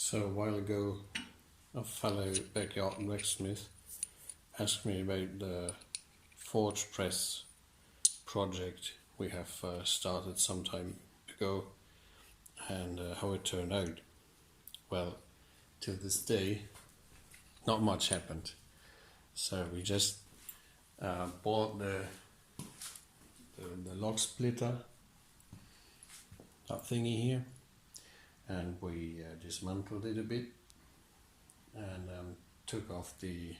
So a while ago, a fellow backyard blacksmith asked me about the forge press project we have started some time ago and how it turned out. Well, till this day, not much happened. So we just bought the log splitter, that thingy here, and we dismantled it a bit and took off the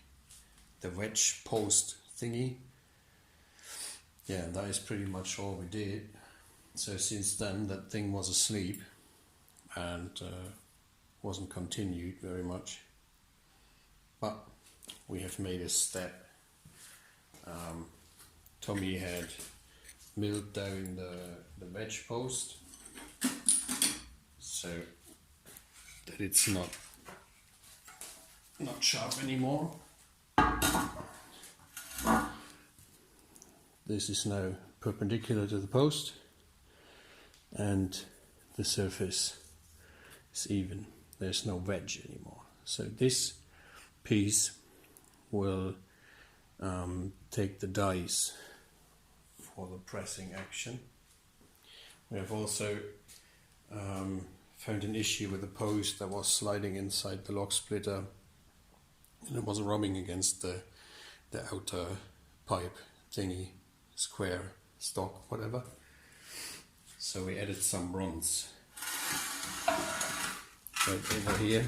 wedge post thingy. Yeah, that is pretty much all we did. So since then that thing was asleep and wasn't continued very much, but we have made a step. Tommy had milled down the wedge post so that it's not sharp anymore. This is now perpendicular to the post and the surface is even. There's no wedge anymore. So this piece will take the dies for the pressing action. We have also found an issue with the post that was sliding inside the log splitter and it was rubbing against the outer pipe thingy, square, stock, whatever. So we added some bronze right over here.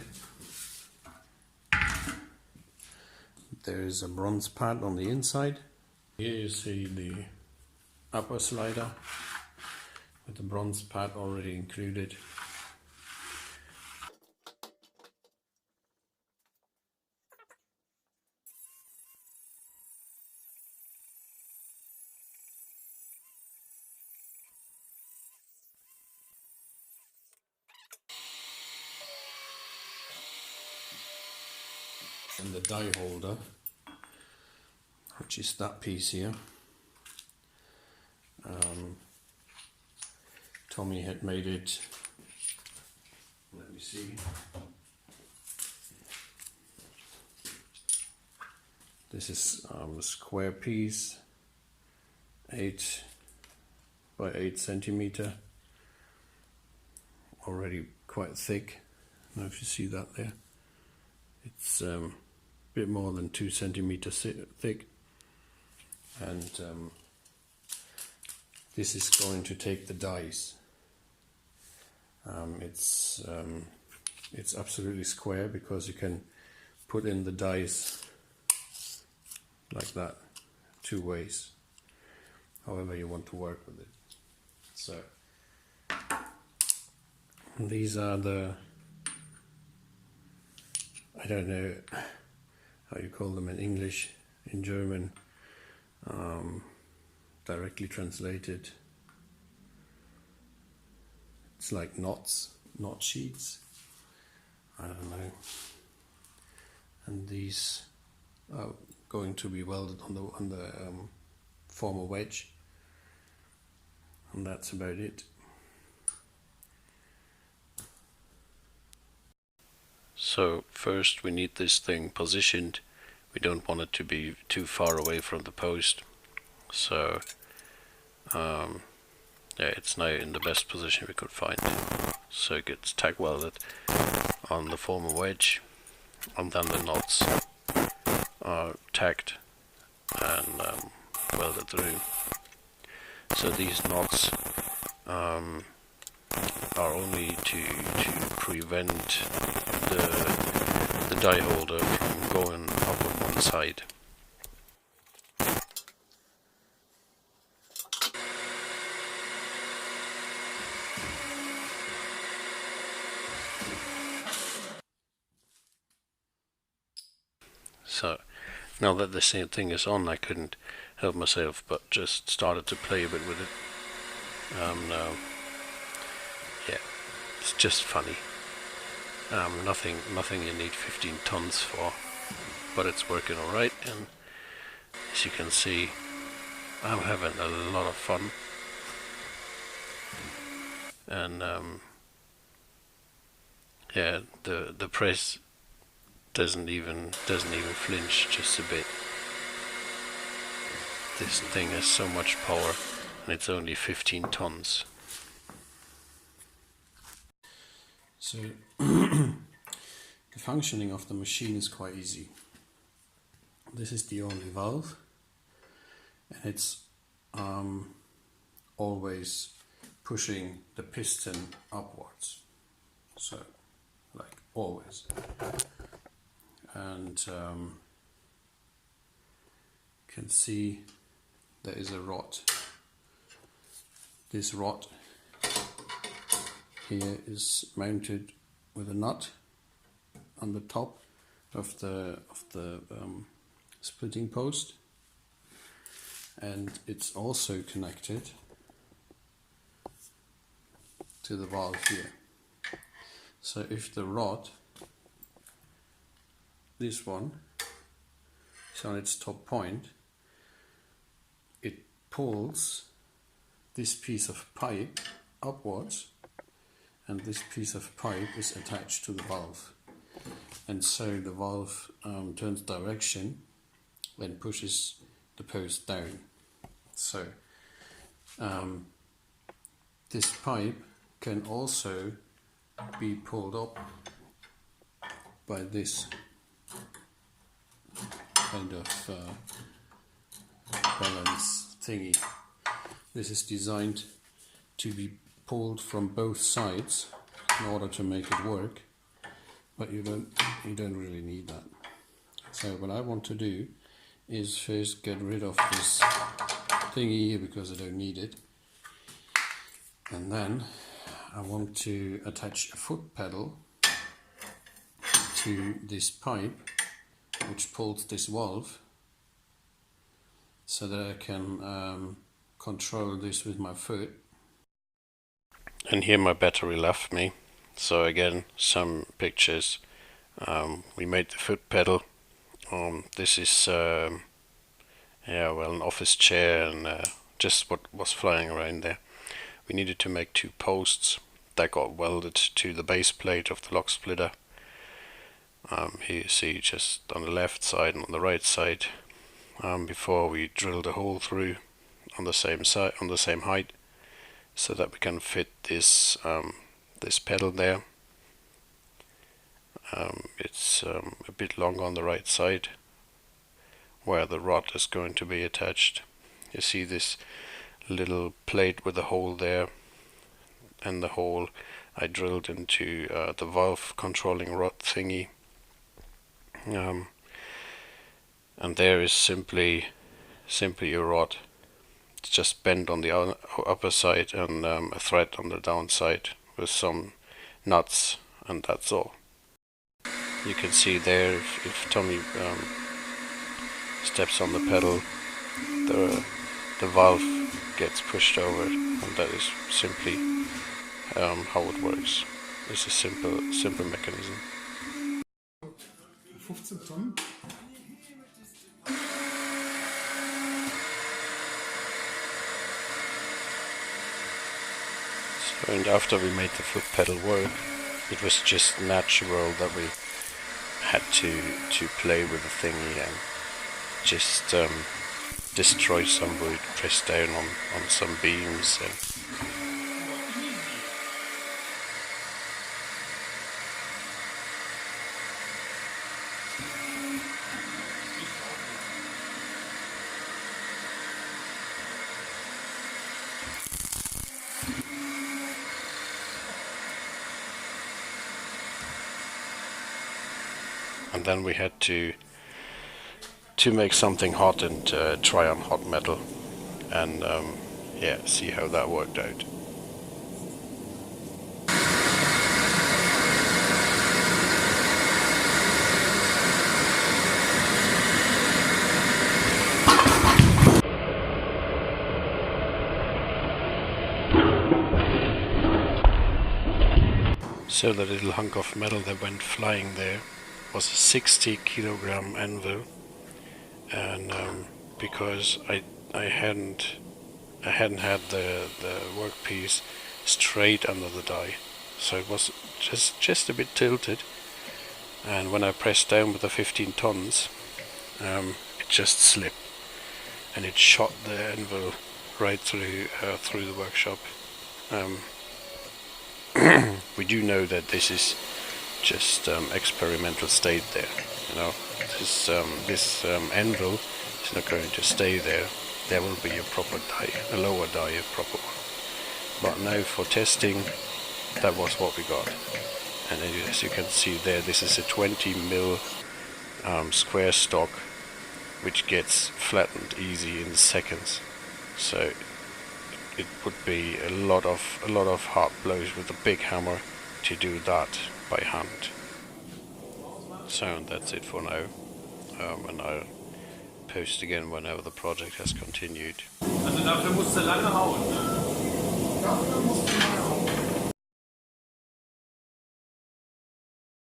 There is a bronze pad on the inside. Here you see the upper slider with the bronze pad already included. And the die holder, which is that piece here. Tommy had made it, let me see, this is a square piece, 8 by 8 centimeter, already quite thick. I don't know if you see that there. It's a bit more than 2 centimeters thick, and this is going to take the dies. It's absolutely square because you can put in the dies like that, 2 ways, however you want to work with it. So these are the, I don't know how you call them in English, in German, directly translated. It's like knots, knot sheets. I don't know. And these are going to be welded on the former wedge, and that's about it. So first we need this thing positioned. We don't want it to be too far away from the post. So yeah, it's now in the best position we could find. So it gets tack welded on the former wedge, and then the knots are tacked and welded through. So these knots are only to prevent the die holder from going up on one side. So now that the same thing is on, I couldn't help myself but just started to play a bit with it. Yeah, it's just funny. Nothing you need 15 tons for, but it's working alright, and as you can see, I'm having a lot of fun. And yeah, the press doesn't even flinch just a bit. This thing has so much power, and it's only 15 tons. So the functioning of the machine is quite easy. This is the only valve, and it's always pushing the piston upwards, so like always. And you can see there is a rod. This rod here is mounted with a nut on the top of the splitting post, and it's also connected to the valve here. So if the rod, this one, is on its top point, it pulls this piece of pipe upwards, and this piece of pipe is attached to the valve, and so the valve turns direction and pushes the post down. So this pipe can also be pulled up by this kind of balance thingy. This is designed to be pulled from both sides in order to make it work, but you don't really need that. So what I want to do is first get rid of this thingy here because I don't need it, and then I want to attach a foot pedal to this pipe which pulls this valve, so that I can control this with my foot. And here my battery left me, so again some pictures. We made the foot pedal. This is an office chair and just what was flying around there. We needed to make two posts that got welded to the base plate of the lock splitter. Here you see just on the left side and on the right side, before we drilled a hole through on the same side, on the same height, so that we can fit this this pedal there. It's a bit long on the right side where the rod is going to be attached. You see this little plate with a hole there, and the hole I drilled into the valve controlling rod thingy. And there is simply a rod. It's just bent on the upper side and a thread on the downside with some nuts, and that's all. You can see there, if Tommy steps on the pedal, the valve gets pushed over, and that is simply how it works. It's a simple mechanism. 15 Tonnen. So, and after we made the foot pedal work, it was just natural that we had to play with the thingy and just destroy some wood, press down on some beams, and then we had to make something hot and try on hot metal, and see how that worked out. So the little hunk of metal that went flying there was a 60-kilogram anvil, and because I hadn't had the workpiece straight under the die, so it was just a bit tilted, and when I pressed down with the 15 tons, it just slipped, and it shot the anvil right through the workshop. We do know that this is just experimental state there. You know, this anvil is not going to stay there. There will be a proper die, a lower die, a proper one. But now for testing, that was what we got. And as you can see there, this is a 20 mil square stock, which gets flattened easy in seconds. So it would be a lot of hard blows with a big hammer to do that by hand. So that's it for now, and I'll post again whenever the project has continued. Also dafür musst du lange hauen, ne? Dafür musst du